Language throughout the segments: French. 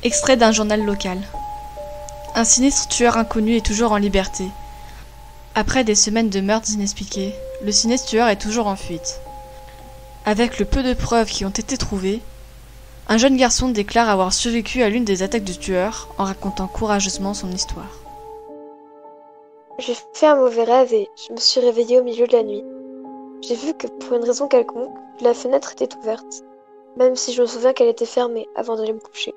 Extrait d'un journal local. Un sinistre tueur inconnu est toujours en liberté. Après des semaines de meurtres inexpliqués, le sinistre tueur est toujours en fuite. Avec le peu de preuves qui ont été trouvées, un jeune garçon déclare avoir survécu à l'une des attaques du tueur en racontant courageusement son histoire. J'ai fait un mauvais rêve et je me suis réveillée au milieu de la nuit. J'ai vu que pour une raison quelconque, la fenêtre était ouverte, même si je me souviens qu'elle était fermée avant d'aller me coucher.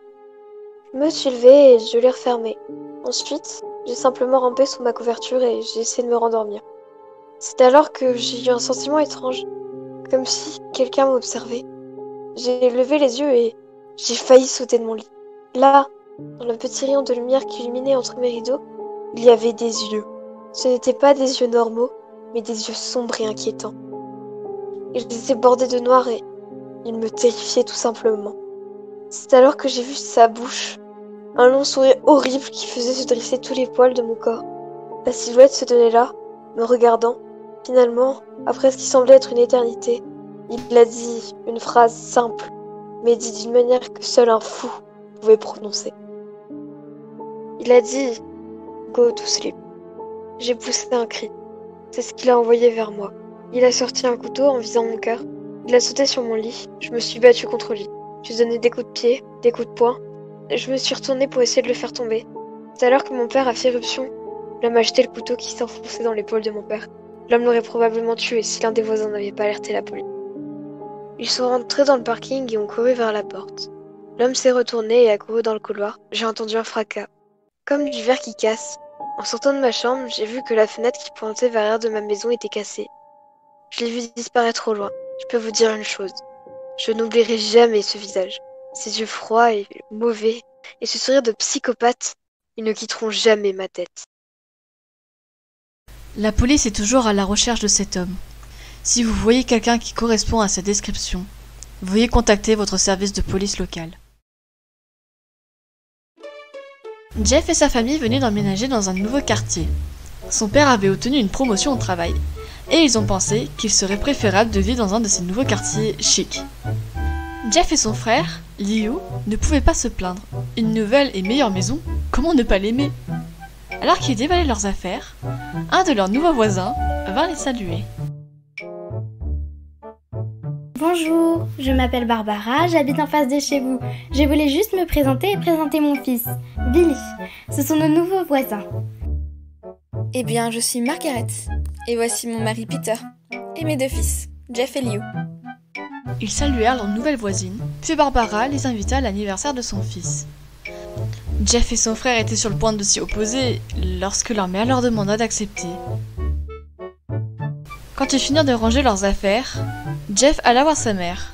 Je me suis levée et je l'ai refermée. Ensuite, j'ai simplement rampé sous ma couverture et j'ai essayé de me rendormir. C'est alors que j'ai eu un sentiment étrange, comme si quelqu'un m'observait. J'ai levé les yeux et j'ai failli sauter de mon lit. Là, dans le petit rayon de lumière qui illuminait entre mes rideaux, il y avait des yeux. Ce n'étaient pas des yeux normaux, mais des yeux sombres et inquiétants. Ils étaient bordés de noir et ils me terrifiaient tout simplement. C'est alors que j'ai vu sa bouche, un long sourire horrible qui faisait se dresser tous les poils de mon corps. La silhouette se tenait là, me regardant. Finalement, après ce qui semblait être une éternité, il a dit une phrase simple, mais dit d'une manière que seul un fou pouvait prononcer. Il a dit « Go to sleep ». J'ai poussé un cri. C'est ce qu'il a envoyé vers moi. Il a sorti un couteau en visant mon cœur. Il a sauté sur mon lit. Je me suis battue contre lui. J'ai donné des coups de pied, des coups de poing. Je me suis retournée pour essayer de le faire tomber. C'est alors que mon père a fait éruption. L'homme a jeté le couteau qui s'enfonçait dans l'épaule de mon père. L'homme l'aurait probablement tué si l'un des voisins n'avait pas alerté la police. Ils sont rentrés dans le parking et ont couru vers la porte. L'homme s'est retourné et a couru dans le couloir. J'ai entendu un fracas, comme du verre qui casse. En sortant de ma chambre, j'ai vu que la fenêtre qui pointait vers l'arrière de ma maison était cassée. Je l'ai vu disparaître au loin. Je peux vous dire une chose. Je n'oublierai jamais ce visage. Ses yeux froids et mauvais, et ce sourire de psychopathe, ils ne quitteront jamais ma tête. La police est toujours à la recherche de cet homme. Si vous voyez quelqu'un qui correspond à cette description, veuillez contacter votre service de police local. Jeff et sa famille venaient d'emménager dans un nouveau quartier. Son père avait obtenu une promotion au travail, et ils ont pensé qu'il serait préférable de vivre dans un de ces nouveaux quartiers chics. Jeff et son frère, Liu, ne pouvaient pas se plaindre. Une nouvelle et meilleure maison, comment ne pas l'aimer? Alors qu'ils déballaient leurs affaires, un de leurs nouveaux voisins vint les saluer. Bonjour, je m'appelle Barbara, j'habite en face de chez vous. Je voulais juste me présenter et présenter mon fils, Billy. Ce sont nos nouveaux voisins. Eh bien, je suis Margaret, et voici mon mari Peter, et mes deux fils, Jeff et Liu. Ils saluèrent leur nouvelle voisine, puis Barbara les invita à l'anniversaire de son fils. Jeff et son frère étaient sur le point de s'y opposer lorsque leur mère leur demanda d'accepter. Quand ils finirent de ranger leurs affaires, Jeff alla voir sa mère.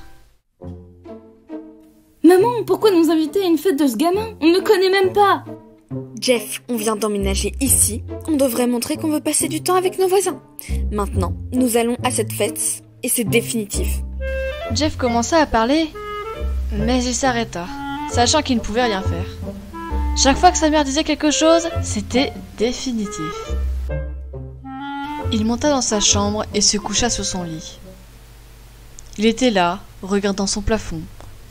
Maman, pourquoi nous inviter à une fête de ce gamin? On ne connaît même pas. Jeff, on vient d'emménager ici. On devrait montrer qu'on veut passer du temps avec nos voisins. Maintenant, nous allons à cette fête, et c'est définitif. Jeff commença à parler, mais il s'arrêta, sachant qu'il ne pouvait rien faire. Chaque fois que sa mère disait quelque chose, c'était définitif. Il monta dans sa chambre et se coucha sur son lit. Il était là, regardant son plafond,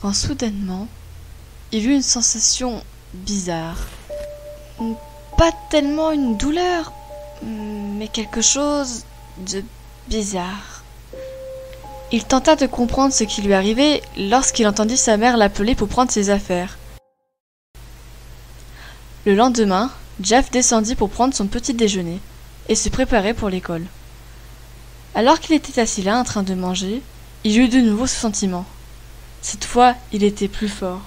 quand soudainement, il eut une sensation bizarre. Pas tellement une douleur, mais quelque chose de bizarre. Il tenta de comprendre ce qui lui arrivait lorsqu'il entendit sa mère l'appeler pour prendre ses affaires. Le lendemain, Jeff descendit pour prendre son petit déjeuner et se préparer pour l'école. Alors qu'il était assis là en train de manger, il eut de nouveau ce sentiment. Cette fois, il était plus fort.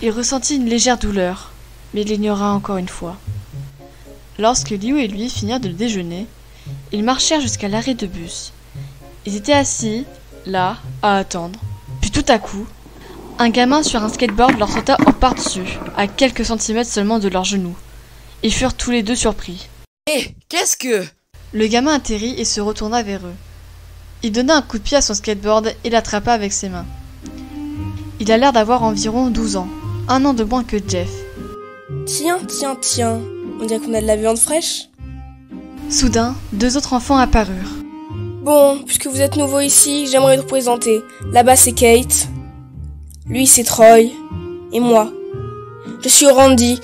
Il ressentit une légère douleur, mais il l'ignora encore une fois. Lorsque Liu et lui finirent de déjeuner, ils marchèrent jusqu'à l'arrêt de bus. Ils étaient assis, là, à attendre. Puis tout à coup, un gamin sur un skateboard leur sauta en par-dessus, à quelques centimètres seulement de leurs genoux. Ils furent tous les deux surpris. Hé, qu'est-ce que... Le gamin atterrit et se retourna vers eux. Il donna un coup de pied à son skateboard et l'attrapa avec ses mains. Il a l'air d'avoir environ 12 ans, un an de moins que Jeff. Tiens, on dirait qu'on a de la viande fraîche. Soudain, deux autres enfants apparurent. Bon, puisque vous êtes nouveau ici, j'aimerais vous présenter. Là-bas c'est Kate, lui c'est Troy, et moi, Je suis Randy.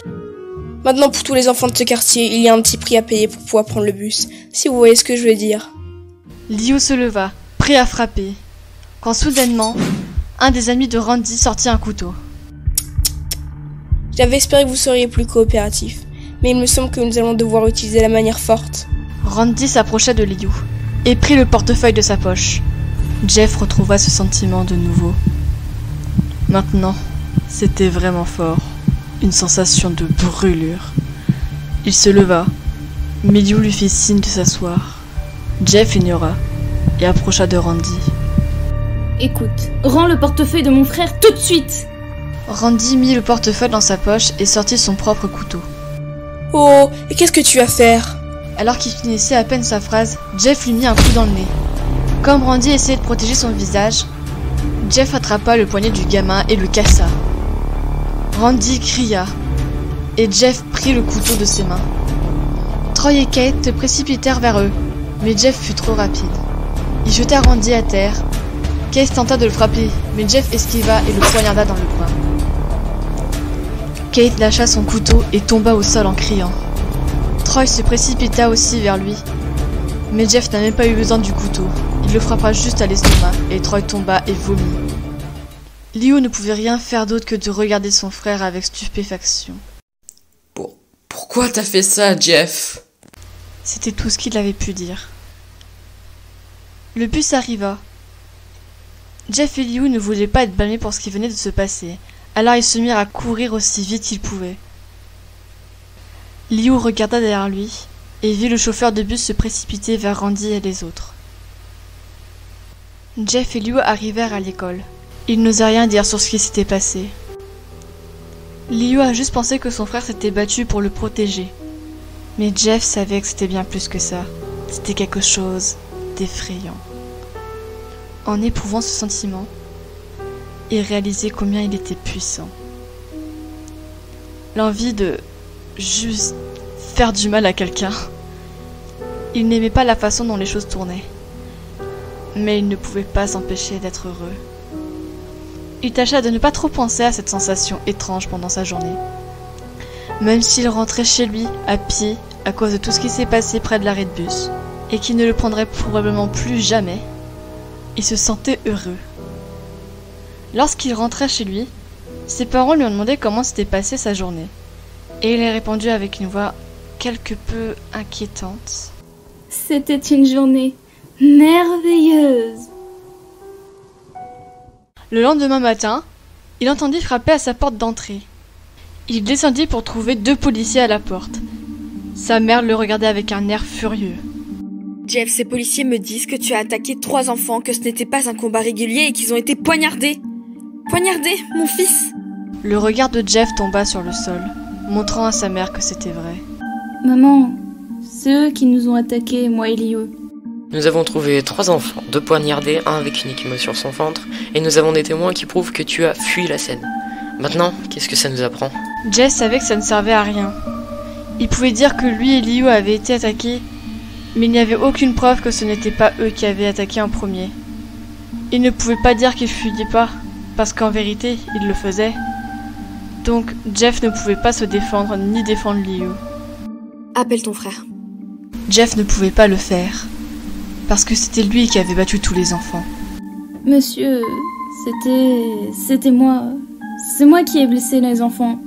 Maintenant, pour tous les enfants de ce quartier, il y a un petit prix à payer pour pouvoir prendre le bus, si vous voyez ce que je veux dire. Liu se leva, prêt à frapper, quand soudainement, un des amis de Randy sortit un couteau. J'avais espéré que vous seriez plus coopératifs, mais il me semble que nous allons devoir utiliser la manière forte. Randy s'approcha de Liu et prit le portefeuille de sa poche. Jeff retrouva ce sentiment de nouveau. Maintenant, c'était vraiment fort. Une sensation de brûlure. Il se leva, mais Liu lui fit signe de s'asseoir. Jeff ignora et approcha de Randy. Écoute, rends le portefeuille de mon frère tout de suite. Randy mit le portefeuille dans sa poche et sortit son propre couteau. Oh, et qu'est-ce que tu vas faire? Alors qu'il finissait à peine sa phrase, Jeff lui mit un coup dans le nez. Comme Randy essayait de protéger son visage, Jeff attrapa le poignet du gamin et le cassa. Randy cria, et Jeff prit le couteau de ses mains. Troy et Kate se précipitèrent vers eux, mais Jeff fut trop rapide. Il jeta Randy à terre. Kate tenta de le frapper, mais Jeff esquiva et le poignarda dans le bras. Kate lâcha son couteau et tomba au sol en criant. Troy se précipita aussi vers lui, mais Jeff n'a même pas eu besoin du couteau. Il le frappa juste à l'estomac et Troy tomba et vomit. Liu ne pouvait rien faire d'autre que de regarder son frère avec stupéfaction. Pourquoi t'as fait ça, Jeff? C'était tout ce qu'il avait pu dire. Le bus arriva. Jeff et Liu ne voulaient pas être blâmés pour ce qui venait de se passer, alors ils se mirent à courir aussi vite qu'ils pouvaient. Liu regarda derrière lui et vit le chauffeur de bus se précipiter vers Randy et les autres. Jeff et Liu arrivèrent à l'école. Ils n'osaient rien dire sur ce qui s'était passé. Liu a juste pensé que son frère s'était battu pour le protéger. Mais Jeff savait que c'était bien plus que ça. C'était quelque chose d'effrayant. En éprouvant ce sentiment, il réalisait combien il était puissant. L'envie de juste faire du mal à quelqu'un. Il n'aimait pas la façon dont les choses tournaient. Mais il ne pouvait pas s'empêcher d'être heureux. Il tâcha de ne pas trop penser à cette sensation étrange pendant sa journée. Même s'il rentrait chez lui à pied à cause de tout ce qui s'est passé près de l'arrêt de bus, et qu'il ne le prendrait probablement plus jamais, il se sentait heureux. Lorsqu'il rentrait chez lui, ses parents lui ont demandé comment s'était passée sa journée, et il a répondu avec une voix quelque peu inquiétante. C'était une journée merveilleuse. Le lendemain matin, il entendit frapper à sa porte d'entrée. Il descendit pour trouver 2 policiers à la porte. Sa mère le regardait avec un air furieux. Jeff, ces policiers me disent que tu as attaqué 3 enfants, que ce n'était pas un combat régulier et qu'ils ont été poignardés. Poignardés, mon fils! Le regard de Jeff tomba sur le sol, montrant à sa mère que c'était vrai. Maman, c'est eux qui nous ont attaqués, moi et Liu. Nous avons trouvé 3 enfants, 2 poignardés, un avec une échymose sur son ventre, et nous avons des témoins qui prouvent que tu as fui la scène. Maintenant, qu'est-ce que ça nous apprend? Jeff savait que ça ne servait à rien. Il pouvait dire que lui et Liu avaient été attaqués, mais il n'y avait aucune preuve que ce n'était pas eux qui avaient attaqué en premier. Il ne pouvait pas dire qu'il fuyait pas, parce qu'en vérité, il le faisait. Donc, Jeff ne pouvait pas se défendre ni défendre Liu. Appelle ton frère. Jeff ne pouvait pas le faire, parce que c'était lui qui avait battu tous les enfants. Monsieur, c'était moi. C'est moi qui ai blessé les enfants.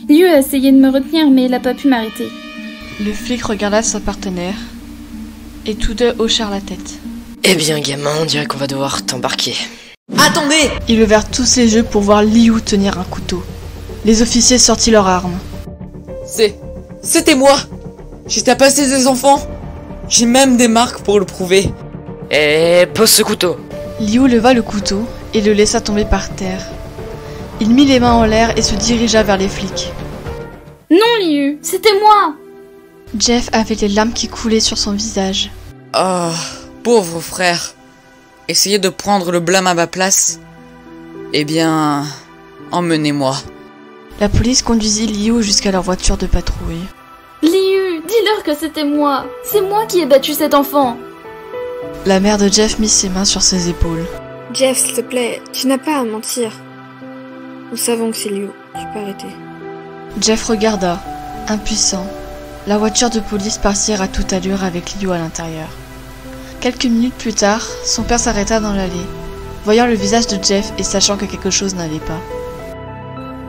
Liu a essayé de me retenir, mais il n'a pas pu m'arrêter. Le flic regarda son partenaire, et tous deux hochèrent la tête. Eh bien, gamin, on dirait qu'on va devoir t'embarquer. Attendez! Ils levèrent tous les yeux pour voir Liu tenir un couteau. Les officiers sortirent leurs armes. C'était moi! J'ai tabassé des enfants! J'ai même des marques pour le prouver. Eh, pose ce couteau! Liu leva le couteau et le laissa tomber par terre. Il mit les mains en l'air et se dirigea vers les flics. Non, Liu, c'était moi! Jeff avait les larmes qui coulaient sur son visage. Oh, pauvre frère. Essayez de prendre le blâme à ma place. Eh bien, emmenez-moi. La police conduisit Liu jusqu'à leur voiture de patrouille. Liu, dis-leur que c'était moi! C'est moi qui ai battu cet enfant! La mère de Jeff mit ses mains sur ses épaules. Jeff, s'il te plaît, tu n'as pas à mentir. Nous savons que c'est Liu, tu peux arrêter. Jeff regarda, impuissant, la voiture de police partir à toute allure avec Liu à l'intérieur. Quelques minutes plus tard, son père s'arrêta dans l'allée, voyant le visage de Jeff et sachant que quelque chose n'allait pas.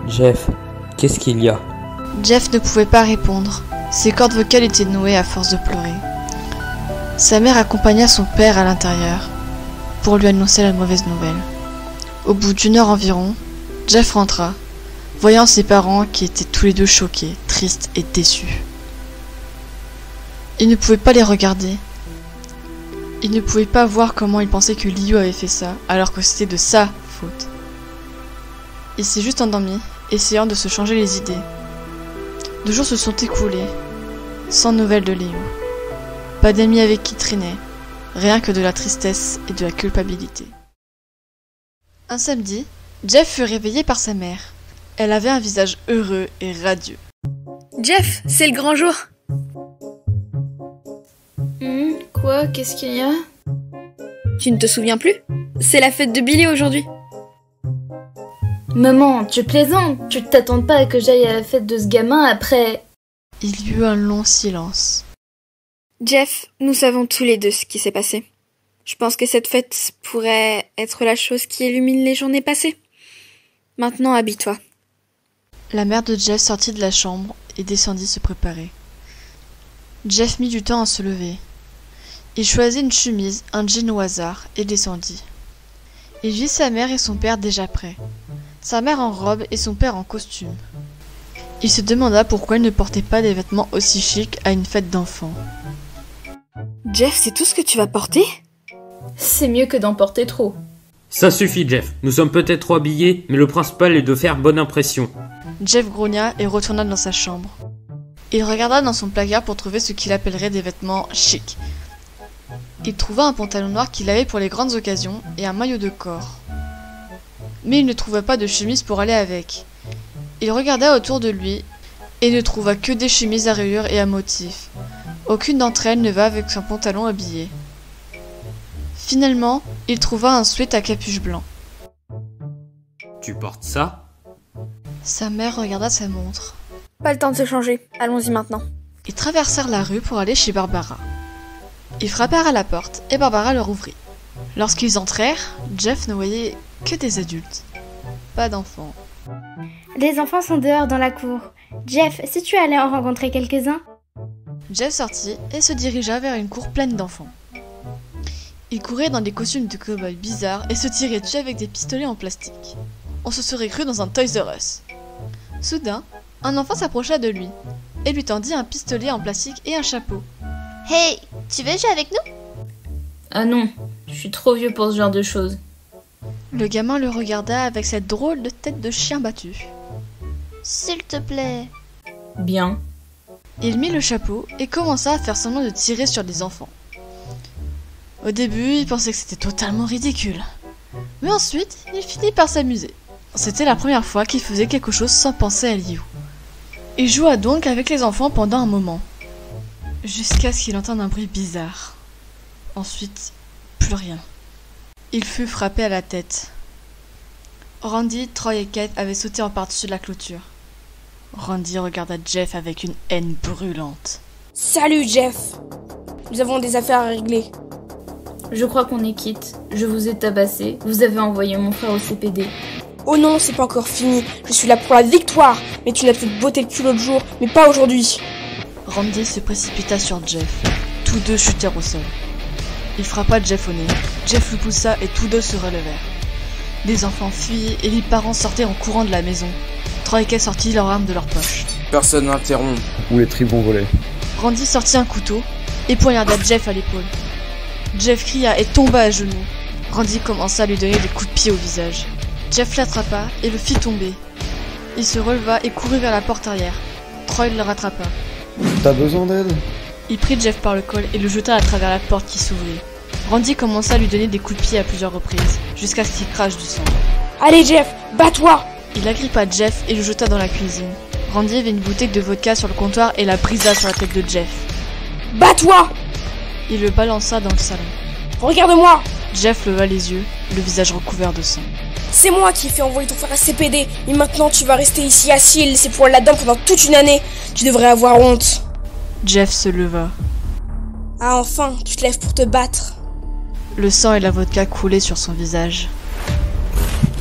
Jeff, qu'est-ce qu'il y a? Jeff ne pouvait pas répondre, ses cordes vocales étaient nouées à force de pleurer. Sa mère accompagna son père à l'intérieur pour lui annoncer la mauvaise nouvelle. Au bout d'1 heure environ, Jeff rentra, voyant ses parents qui étaient tous les deux choqués, tristes et déçus. Il ne pouvait pas les regarder. Il ne pouvait pas voir comment il pensait que Liu avait fait ça, alors que c'était de sa faute. Il s'est juste endormi, essayant de se changer les idées. 2 jours se sont écoulés, sans nouvelles de Liu. Pas d'amis avec qui traîner, rien que de la tristesse et de la culpabilité. Un samedi, Jeff fut réveillé par sa mère. Elle avait un visage heureux et radieux. Jeff, c'est le grand jour. Quoi? Qu'est-ce qu'il y a? Tu ne te souviens plus? C'est la fête de Billy aujourd'hui. Maman, tu plaisantes? Tu t'attends pas à que j'aille à la fête de ce gamin après? Il y eut un long silence. Jeff, nous savons tous les deux ce qui s'est passé. Je pense que cette fête pourrait être la chose qui illumine les journées passées. Maintenant, habille-toi. La mère de Jeff sortit de la chambre et descendit se préparer. Jeff mit du temps à se lever. Il choisit une chemise, un jean au hasard et descendit. Il vit sa mère et son père déjà prêts. Sa mère en robe et son père en costume. Il se demanda pourquoi il ne portait pas des vêtements aussi chics à une fête d'enfants. Jeff, c'est tout ce que tu vas porter? C'est mieux que d'en porter trop. Ça suffit, Jeff. Nous sommes peut-être trop habillés, mais le principal est de faire bonne impression. Jeff grogna et retourna dans sa chambre. Il regarda dans son placard pour trouver ce qu'il appellerait des vêtements chics. Il trouva un pantalon noir qu'il avait pour les grandes occasions et un maillot de corps. Mais il ne trouva pas de chemise pour aller avec. Il regarda autour de lui et ne trouva que des chemises à rayures et à motifs. Aucune d'entre elles ne va avec son pantalon habillé. Finalement, il trouva un sweat à capuche blanc. Tu portes ça? Sa mère regarda sa montre. Pas le temps de se changer. Allons-y maintenant. Ils traversèrent la rue pour aller chez Barbara. Ils frappèrent à la porte et Barbara leur ouvrit. Lorsqu'ils entrèrent, Jeff ne voyait que des adultes. Pas d'enfants. Les enfants sont dehors dans la cour. Jeff, si tu allais en rencontrer quelques-uns? Jeff sortit et se dirigea vers une cour pleine d'enfants. Ils couraient dans des costumes de cow-boy bizarres et se tiraient dessus avec des pistolets en plastique. On se serait cru dans un Toys R Us. Soudain, un enfant s'approcha de lui et lui tendit un pistolet en plastique et un chapeau. « Hey, tu veux jouer avec nous ?» Ah non, je suis trop vieux pour ce genre de choses. Le gamin le regarda avec cette drôle de tête de chien battu. « S'il te plaît. » Bien. Il mit le chapeau et commença à faire semblant de tirer sur des enfants. Au début, il pensait que c'était totalement ridicule. Mais ensuite, il finit par s'amuser. C'était la première fois qu'il faisait quelque chose sans penser à Liu. Il joua donc avec les enfants pendant un moment, jusqu'à ce qu'il entende un bruit bizarre. Ensuite, plus rien. Il fut frappé à la tête. Randy, Troy et Kate avaient sauté en par-dessus la clôture. Randy regarda Jeff avec une haine brûlante. « Salut Jeff! Nous avons des affaires à régler. » Je crois qu'on est quitte. Je vous ai tabassé. Vous avez envoyé mon frère au CPD. Oh non, c'est pas encore fini. Je suis là pour la victoire. Mais tu l'as peut-être botté le cul l'autre jour, mais pas aujourd'hui. Randy se précipita sur Jeff. Tous deux chutèrent au sol. Il frappa Jeff au nez. Jeff le poussa et tous deux se relevèrent. Les enfants fuyaient et les parents sortaient en courant de la maison. Troy et Kate sortirent leurs armes de leur poche. Personne n'interrompt. Où les tripes vont voler. Randy sortit un couteau et poignarda Jeff à l'épaule. Jeff cria et tomba à genoux. Randy commença à lui donner des coups de pied au visage. Jeff l'attrapa et le fit tomber. Il se releva et courut vers la porte arrière. Troy le rattrapa. T'as besoin d'aide? Il prit Jeff par le col et le jeta à travers la porte qui s'ouvrit. Randy commença à lui donner des coups de pied à plusieurs reprises, jusqu'à ce qu'il crache du sang. Allez Jeff, bats-toi! Il agrippa Jeff et le jeta dans la cuisine. Randy avait une bouteille de vodka sur le comptoir et la brisa sur la tête de Jeff. Bats-toi! Il le balança dans le salon. Regarde-moi! Jeff leva les yeux, le visage recouvert de sang. C'est moi qui ai fait envoyer ton frère à CPD, et maintenant tu vas rester ici assis et laisser poil là-dedans pendant toute une année. Tu devrais avoir honte. Jeff se leva. Ah enfin, tu te lèves pour te battre. Le sang et la vodka coulaient sur son visage.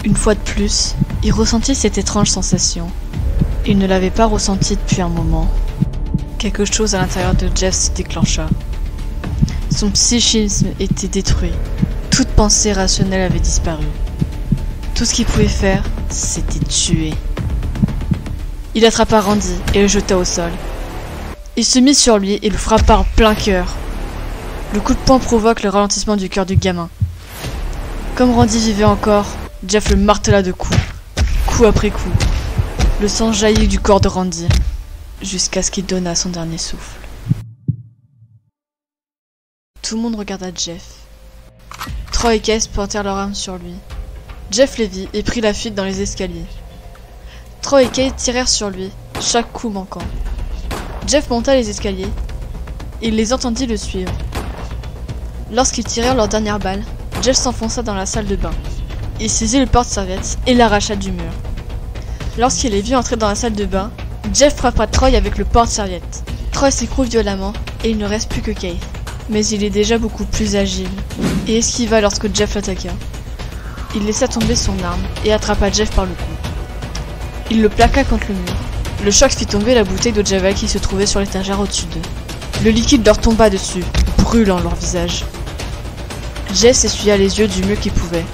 Une fois de plus, il ressentit cette étrange sensation. Il ne l'avait pas ressentie depuis un moment. Quelque chose à l'intérieur de Jeff se déclencha. Son psychisme était détruit. Toute pensée rationnelle avait disparu. Tout ce qu'il pouvait faire, c'était tuer. Il attrapa Randy et le jeta au sol. Il se mit sur lui et le frappa en plein cœur. Le coup de poing provoque le ralentissement du cœur du gamin. Comme Randy vivait encore, Jeff le martela de coups, coup après coup. Le sang jaillit du corps de Randy, jusqu'à ce qu'il donnât son dernier souffle. Tout le monde regarda Jeff. Troy et Case pointèrent leurs armes sur lui. Jeff les vit et prit la fuite dans les escaliers. Troy et Case tirèrent sur lui, chaque coup manquant. Jeff monta les escaliers, et il les entendit le suivre. Lorsqu'ils tirèrent leur dernière balle, Jeff s'enfonça dans la salle de bain. Il saisit le porte-serviette et l'arracha du mur. Lorsqu'il les vit entrer dans la salle de bain, Jeff frappa Troy avec le porte-serviette. Troy s'écroule violemment et il ne reste plus que Keith. Mais il est déjà beaucoup plus agile et esquiva lorsque Jeff l'attaqua. Il laissa tomber son arme et attrapa Jeff par le cou. Il le plaqua contre le mur. Le choc fit tomber la bouteille d'eau de Javel qui se trouvait sur l'étagère au-dessus d'eux. Le liquide leur tomba dessus, brûlant leur visage. Jeff s'essuya les yeux du mieux qu'il pouvait.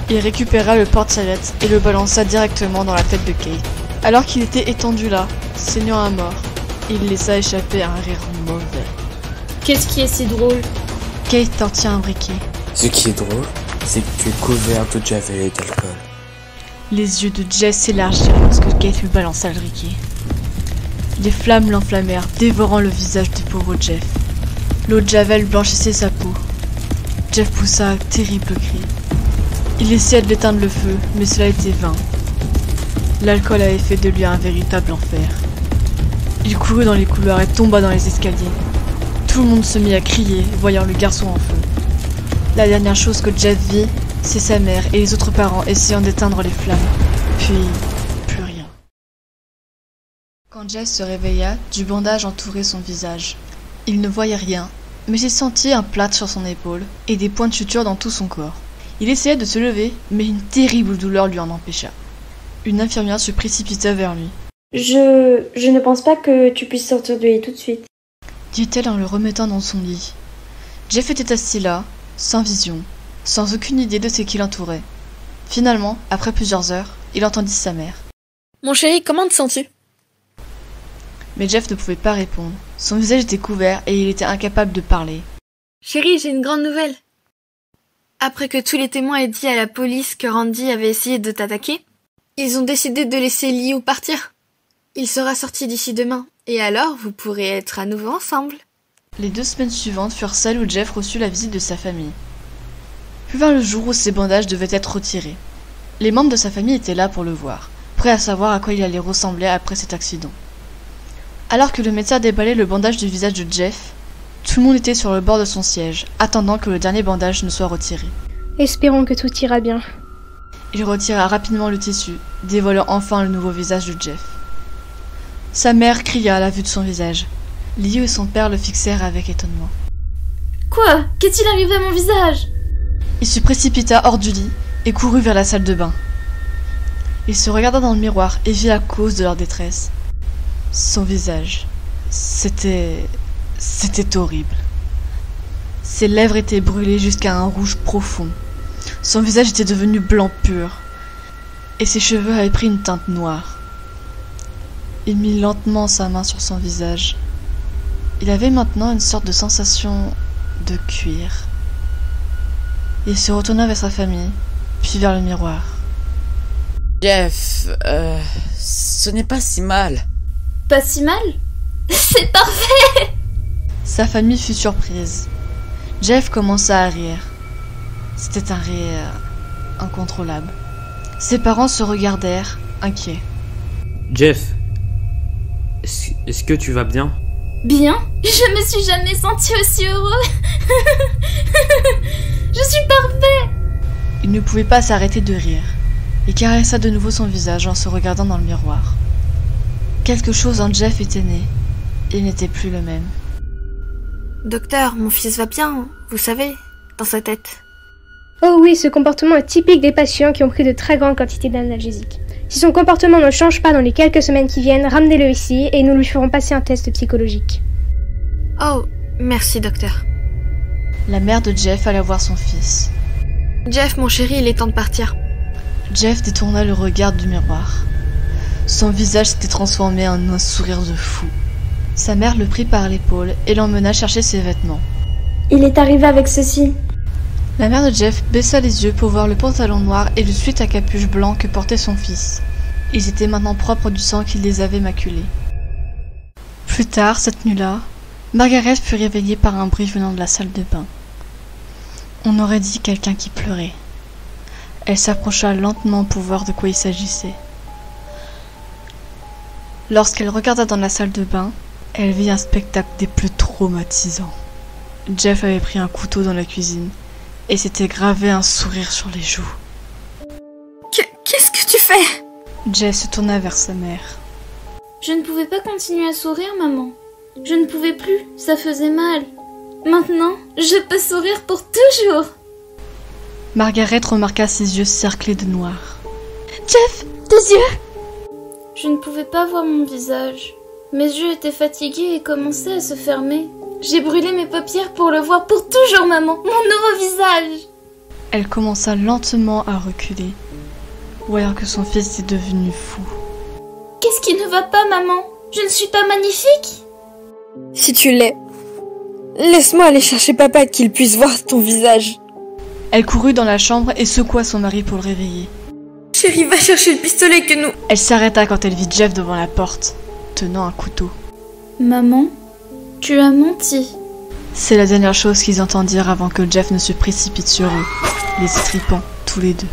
Il récupéra le porte-serviette et le balança directement dans la tête de Kate. Alors qu'il était étendu là, saignant à mort, il laissa échapper un rire mauvais. Qu'est-ce qui est si drôle? Kate sortit un briquet. Ce qui est drôle, c'est que tu es couvert de Javel et d'alcool. Les yeux de Jeff s'élargirent lorsque Kate lui balança le briquet. Les flammes l'enflammèrent, dévorant le visage du pauvre Jeff. L'eau de Javel blanchissait sa peau. Jeff poussa un terrible cri. Il essaya de l'éteindre le feu, mais cela était vain. L'alcool avait fait de lui un véritable enfer. Il courut dans les couloirs et tomba dans les escaliers. Tout le monde se mit à crier, voyant le garçon en feu. La dernière chose que Jeff vit, c'est sa mère et les autres parents essayant d'éteindre les flammes. Puis, plus rien. Quand Jeff se réveilla, du bandage entourait son visage. Il ne voyait rien, mais il sentit un plâtre sur son épaule et des points de suture dans tout son corps. Il essaya de se lever, mais une terrible douleur lui en empêcha. Une infirmière se précipita vers lui. Je ne pense pas que tu puisses sortir de lit tout de suite, dit-elle en le remettant dans son lit. Jeff était assis là, sans vision, sans aucune idée de ce qui l'entourait. Finalement, après plusieurs heures, il entendit sa mère. Mon chéri, comment te sens-tu? Mais Jeff ne pouvait pas répondre. Son visage était couvert et il était incapable de parler. Chéri, j'ai une grande nouvelle. Après que tous les témoins aient dit à la police que Randy avait essayé de t'attaquer, ils ont décidé de laisser Liu partir. Il sera sorti d'ici demain, et alors vous pourrez être à nouveau ensemble. Les 2 semaines suivantes furent celles où Jeff reçut la visite de sa famille. Puis vint le jour où ses bandages devaient être retirés. Les membres de sa famille étaient là pour le voir, prêts à savoir à quoi il allait ressembler après cet accident. Alors que le médecin déballait le bandage du visage de Jeff, tout le monde était sur le bord de son siège, attendant que le dernier bandage ne soit retiré. Espérons que tout ira bien. Il retira rapidement le tissu, dévoilant enfin le nouveau visage de Jeff. Sa mère cria à la vue de son visage. Liu et son père le fixèrent avec étonnement. Quoi? Qu'est-il arrivé à mon visage? Il se précipita hors du lit et courut vers la salle de bain. Il se regarda dans le miroir et vit la cause de leur détresse. Son visage. C'était horrible. Ses lèvres étaient brûlées jusqu'à un rouge profond. Son visage était devenu blanc pur. Et ses cheveux avaient pris une teinte noire. Il mit lentement sa main sur son visage. Il avait maintenant une sorte de sensation de cuir. Il se retourna vers sa famille, puis vers le miroir. Jeff, ce n'est pas si mal. Pas si mal? C'est parfait! Sa famille fut surprise. Jeff commença à rire. C'était un rire incontrôlable. Ses parents se regardèrent, inquiets. Jeff, est-ce que tu vas bien? Bien? Je me suis jamais sentie aussi heureux. Je suis parfait! Il ne pouvait pas s'arrêter de rire, et caressa de nouveau son visage en se regardant dans le miroir. Quelque chose en Jeff était né. Il n'était plus le même. Docteur, mon fils va bien, vous savez, dans sa tête. Oh oui, ce comportement est typique des patients qui ont pris de très grandes quantités d'analgésiques. Si son comportement ne change pas dans les quelques semaines qui viennent, ramenez-le ici et nous lui ferons passer un test psychologique. Oh, merci docteur. La mère de Jeff alla voir son fils. Jeff, mon chéri, il est temps de partir. Jeff détourna le regard du miroir. Son visage s'était transformé en un sourire de fou. Sa mère le prit par l'épaule et l'emmena chercher ses vêtements. Il est arrivé avec ceci. La mère de Jeff baissa les yeux pour voir le pantalon noir et le sweat à capuche blanc que portait son fils. Ils étaient maintenant propres du sang qui les avait maculés. Plus tard, cette nuit-là, Margaret fut réveillée par un bruit venant de la salle de bain. On aurait dit quelqu'un qui pleurait. Elle s'approcha lentement pour voir de quoi il s'agissait. Lorsqu'elle regarda dans la salle de bain, elle vit un spectacle des plus traumatisants. Jeff avait pris un couteau dans la cuisine et s'était gravé un sourire sur les joues. Qu'est-ce que tu fais? Jeff se tourna vers sa mère. Je ne pouvais pas continuer à sourire, maman. Je ne pouvais plus, ça faisait mal. Maintenant, je peux sourire pour toujours. Margaret remarqua ses yeux cerclés de noir. Jeff, tes yeux! Je ne pouvais pas voir mon visage. Mes yeux étaient fatigués et commençaient à se fermer. J'ai brûlé mes paupières pour le voir pour toujours, maman. Mon nouveau visage! Elle commença lentement à reculer, voyant que son fils était devenu fou. Qu'est-ce qui ne va pas, maman? Je ne suis pas magnifique? Si tu l'es, laisse-moi aller chercher papa qu'il puisse voir ton visage. Elle courut dans la chambre et secoua son mari pour le réveiller. Chérie, va chercher le pistolet que nous... Elle s'arrêta quand elle vit Jeff devant la porte, tenant un couteau. Maman, tu as menti. C'est la dernière chose qu'ils entendirent avant que Jeff ne se précipite sur eux, les étripant tous les deux.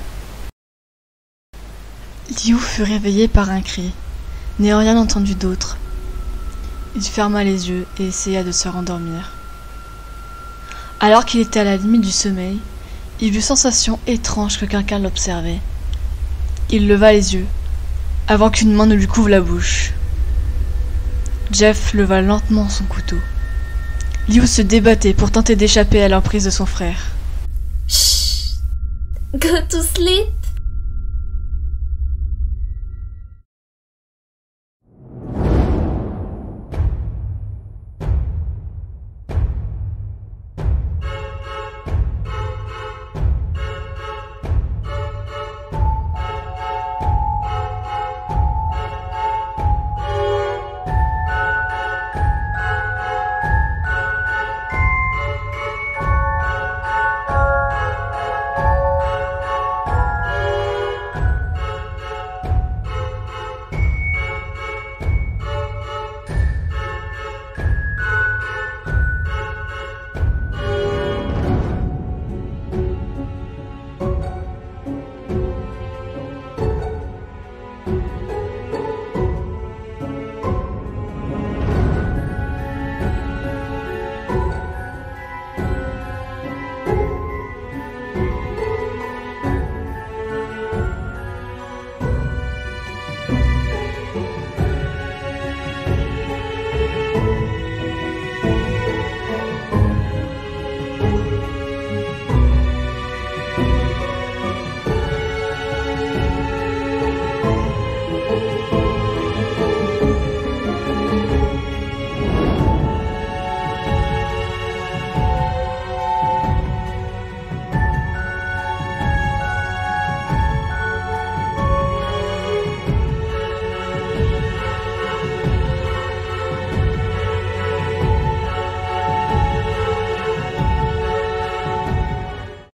Liu fut réveillé par un cri, n'ayant rien entendu d'autre. Il ferma les yeux et essaya de se rendormir. Alors qu'il était à la limite du sommeil, il eut sensation étrange que quelqu'un l'observait. Il leva les yeux, avant qu'une main ne lui couvre la bouche. Jeff leva lentement son couteau. Liu se débattait pour tenter d'échapper à l'emprise de son frère. Chut! Go to sleep!